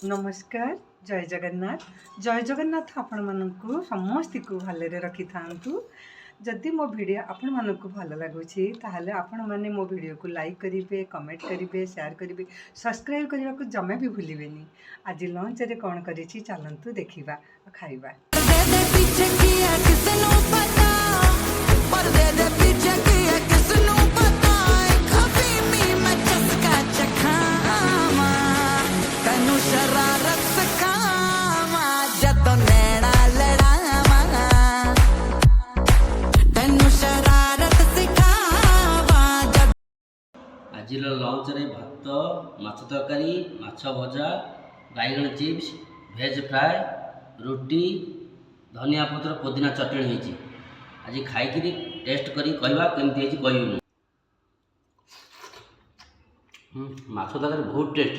नमस्कार जय जगन्नाथ आपण मानकु समस्त को भले रखी था। जदि मो वीडियो आपण मानकु भल लगुच ताहले आपण माने मो वीडियो को लाइक करेंगे, कमेंट करेंगे, शेयर करेंगे, सब्सक्राइब करने को जमा भी भूलिबेनी। आज लंच रे कौन करिछि चलंतु देखिबा खाइबा। आज लंच रे भात, माछ तरकारी, माछ भजा, बैगन चिप्स, भेज फ्राए, रोटी, धनिया पत्र, पुदीना चटनी होती। आज खाई टेस्ट करी कहवा केमती कहूँ। माछ तरकारी बहुत टेस्ट।